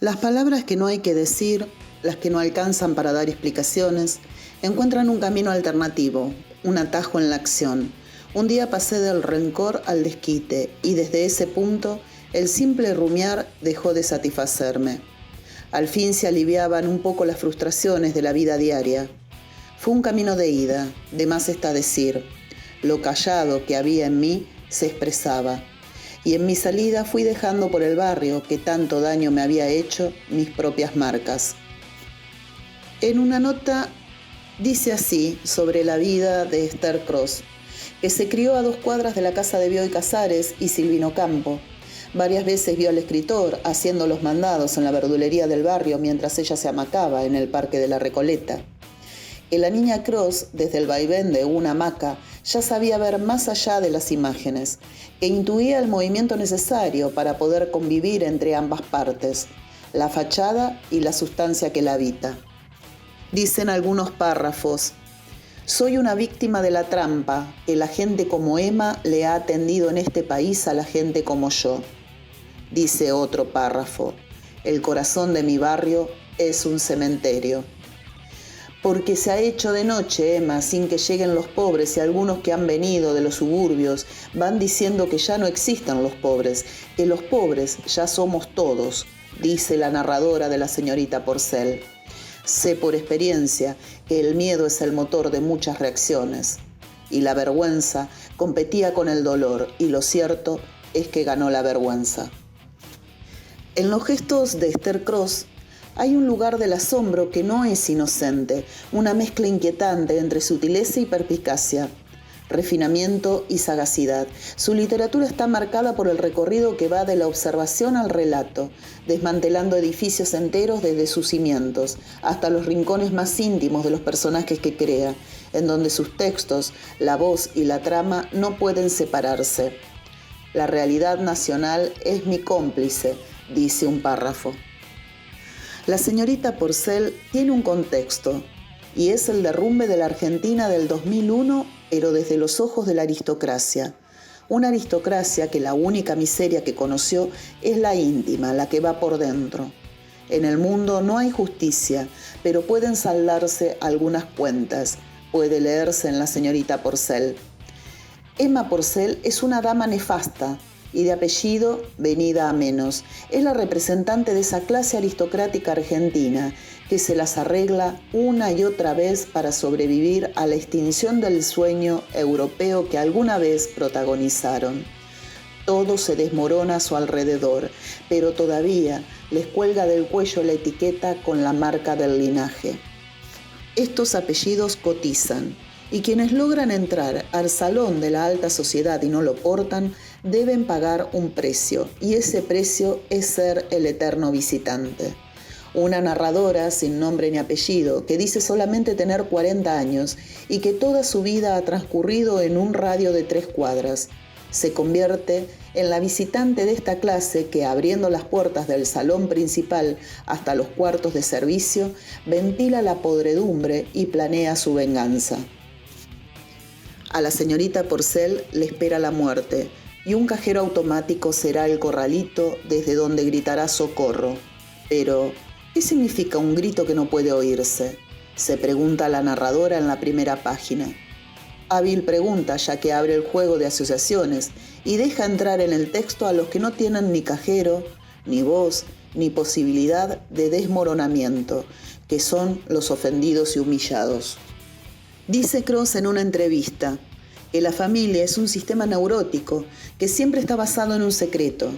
Las palabras que no hay que decir, las que no alcanzan para dar explicaciones, encuentran un camino alternativo, un atajo en la acción. Un día pasé del rencor al desquite y desde ese punto el simple rumiar dejó de satisfacerme. Al fin se aliviaban un poco las frustraciones de la vida diaria. Fue un camino de ida, de más está decir. Lo callado que había en mí se expresaba. Y en mi salida fui dejando por el barrio que tanto daño me había hecho mis propias marcas. En una nota dice así sobre la vida de Esther Cross, que se crió a 2 cuadras de la casa de Bioy Casares y Silvino Campo. Varias veces vio al escritor haciendo los mandados en la verdulería del barrio mientras ella se amacaba en el Parque de la Recoleta. Que la niña Cross, desde el vaivén de una hamaca, ya sabía ver más allá de las imágenes, que intuía el movimiento necesario para poder convivir entre ambas partes, la fachada y la sustancia que la habita. Dicen algunos párrafos: soy una víctima de la trampa que la gente como Emma le ha tendido en este país a la gente como yo. Dice otro párrafo: el corazón de mi barrio es un cementerio. Porque se ha hecho de noche, Emma, sin que lleguen los pobres, y algunos que han venido de los suburbios van diciendo que ya no existen los pobres, que los pobres ya somos todos, dice la narradora de la señorita Porcel. Sé por experiencia que el miedo es el motor de muchas reacciones, y la vergüenza competía con el dolor, y lo cierto es que ganó la vergüenza. En los gestos de Esther Cross hay un lugar del asombro que no es inocente, una mezcla inquietante entre sutileza y perspicacia, refinamiento y sagacidad. Su literatura está marcada por el recorrido que va de la observación al relato, desmantelando edificios enteros desde sus cimientos hasta los rincones más íntimos de los personajes que crea, en donde sus textos, la voz y la trama no pueden separarse. La realidad nacional es mi cómplice, dice un párrafo. La señorita Porcel tiene un contexto, y es el derrumbe de la Argentina del 2001, pero desde los ojos de la aristocracia. Una aristocracia que la única miseria que conoció es la íntima, la que va por dentro. En el mundo no hay justicia, pero pueden saldarse algunas cuentas, puede leerse en la señorita Porcel. Emma Porcel es una dama nefasta, y de apellido venida a menos. Es la representante de esa clase aristocrática argentina que se las arregla una y otra vez para sobrevivir a la extinción del sueño europeo que alguna vez protagonizaron. Todo se desmorona a su alrededor, pero todavía les cuelga del cuello la etiqueta con la marca del linaje. Estos apellidos cotizan, y quienes logran entrar al salón de la alta sociedad y no lo portan, deben pagar un precio, y ese precio es ser el eterno visitante. Una narradora sin nombre ni apellido, que dice solamente tener 40 años y que toda su vida ha transcurrido en un radio de 3 cuadras, se convierte en la visitante de esta clase que, abriendo las puertas del salón principal hasta los cuartos de servicio, ventila la podredumbre y planea su venganza. A la señorita Porcel le espera la muerte, y un cajero automático será el corralito desde donde gritará socorro. Pero, ¿qué significa un grito que no puede oírse?, se pregunta la narradora en la primera página. Hábil pregunta, ya que abre el juego de asociaciones y deja entrar en el texto a los que no tienen ni cajero, ni voz, ni posibilidad de desmoronamiento, que son los ofendidos y humillados. Dice Cross en una entrevista que la familia es un sistema neurótico que siempre está basado en un secreto,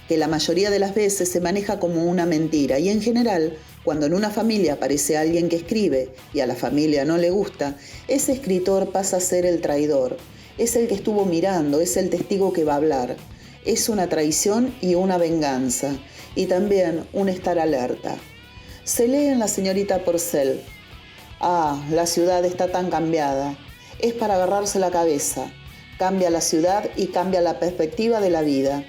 que la mayoría de las veces se maneja como una mentira y en general, cuando en una familia aparece alguien que escribe y a la familia no le gusta, ese escritor pasa a ser el traidor, es el que estuvo mirando, es el testigo que va a hablar. Es una traición y una venganza, y también un estar alerta. Se lee en la señorita Porcel: ah, la ciudad está tan cambiada. Es para agarrarse la cabeza. Cambia la ciudad y cambia la perspectiva de la vida.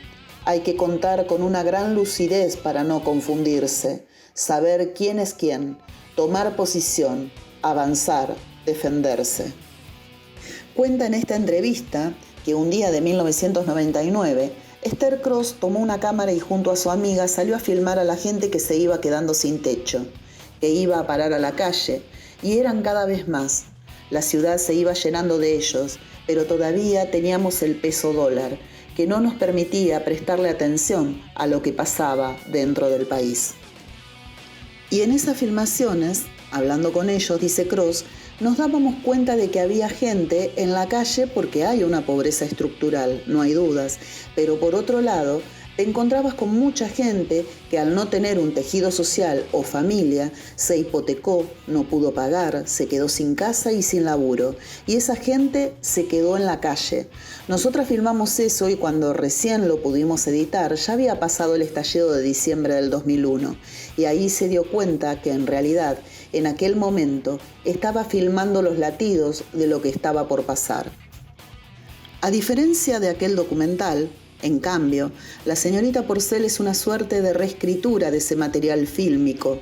Hay que contar con una gran lucidez para no confundirse, saber quién es quién, tomar posición, avanzar, defenderse. Cuenta en esta entrevista que un día de 1999 Esther Cross tomó una cámara y junto a su amiga salió a filmar a la gente que se iba quedando sin techo, que iba a parar a la calle, y eran cada vez más. La ciudad se iba llenando de ellos, pero todavía teníamos el peso dólar, que no nos permitía prestarle atención a lo que pasaba dentro del país. Y en esas filmaciones, hablando con ellos, dice Cross, nos dábamos cuenta de que había gente en la calle porque hay una pobreza estructural, no hay dudas, pero por otro lado, te encontrabas con mucha gente que al no tener un tejido social o familia, se hipotecó, no pudo pagar, se quedó sin casa y sin laburo. Y esa gente se quedó en la calle. Nosotras filmamos eso y cuando recién lo pudimos editar, ya había pasado el estallido de diciembre del 2001. Y ahí se dio cuenta que en realidad, en aquel momento, estaba filmando los latidos de lo que estaba por pasar. A diferencia de aquel documental, en cambio, La señorita Porcel es una suerte de reescritura de ese material fílmico,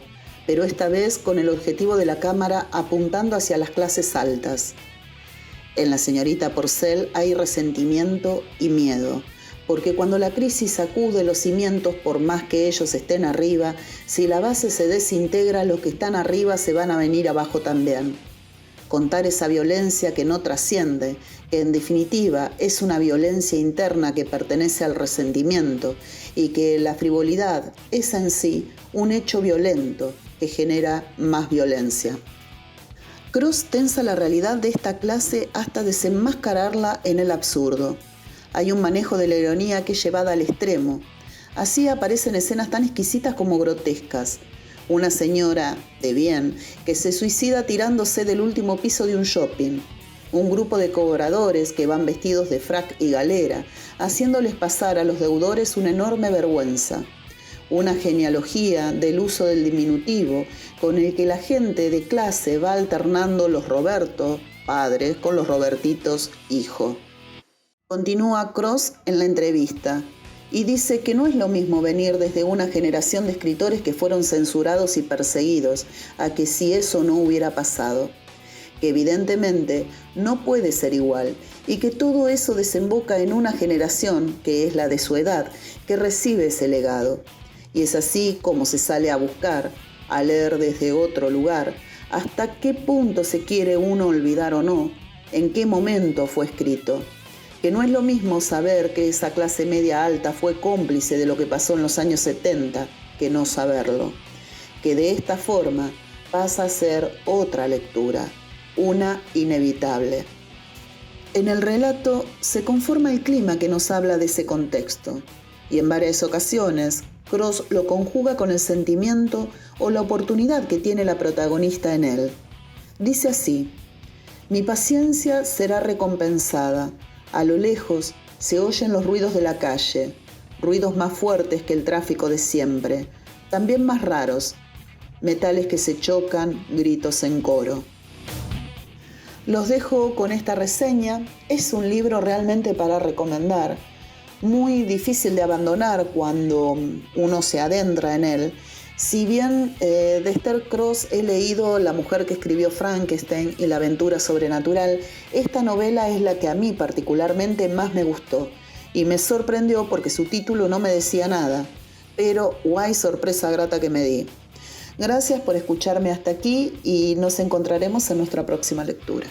pero esta vez con el objetivo de la cámara apuntando hacia las clases altas. En La señorita Porcel hay resentimiento y miedo, porque cuando la crisis sacude los cimientos por más que ellos estén arriba, si la base se desintegra, los que están arriba se van a venir abajo también. Contar esa violencia que no trasciende, que en definitiva es una violencia interna que pertenece al resentimiento y que la frivolidad es en sí un hecho violento que genera más violencia. Cross tensa la realidad de esta clase hasta desenmascararla en el absurdo. Hay un manejo de la ironía que es llevada al extremo. Así aparecen escenas tan exquisitas como grotescas. Una señora de bien que se suicida tirándose del último piso de un shopping. Un grupo de cobradores que van vestidos de frac y galera, haciéndoles pasar a los deudores una enorme vergüenza. Una genealogía del uso del diminutivo con el que la gente de clase va alternando los Roberto, padres, con los Robertitos, hijo. Continúa Cross en la entrevista. Y dice que no es lo mismo venir desde una generación de escritores que fueron censurados y perseguidos a que si eso no hubiera pasado. Que evidentemente no puede ser igual y que todo eso desemboca en una generación, que es la de su edad, que recibe ese legado. Y es así como se sale a buscar, a leer desde otro lugar, hasta qué punto se quiere uno olvidar o no, en qué momento fue escrito. Que no es lo mismo saber que esa clase media alta fue cómplice de lo que pasó en los años 70 que no saberlo. Que de esta forma pasa a ser otra lectura, una inevitable. En el relato se conforma el clima que nos habla de ese contexto, y en varias ocasiones Cross lo conjuga con el sentimiento o la oportunidad que tiene la protagonista en él. Dice así: mi paciencia será recompensada. A lo lejos se oyen los ruidos de la calle, ruidos más fuertes que el tráfico de siempre, también más raros, metales que se chocan, gritos en coro. Los dejo con esta reseña. Es un libro realmente para recomendar, muy difícil de abandonar cuando uno se adentra en él. Si bien de Esther Cross he leído La mujer que escribió Frankenstein y La aventura sobrenatural, esta novela es la que a mí particularmente más me gustó y me sorprendió porque su título no me decía nada, pero guay sorpresa grata que me di. Gracias por escucharme hasta aquí y nos encontraremos en nuestra próxima lectura.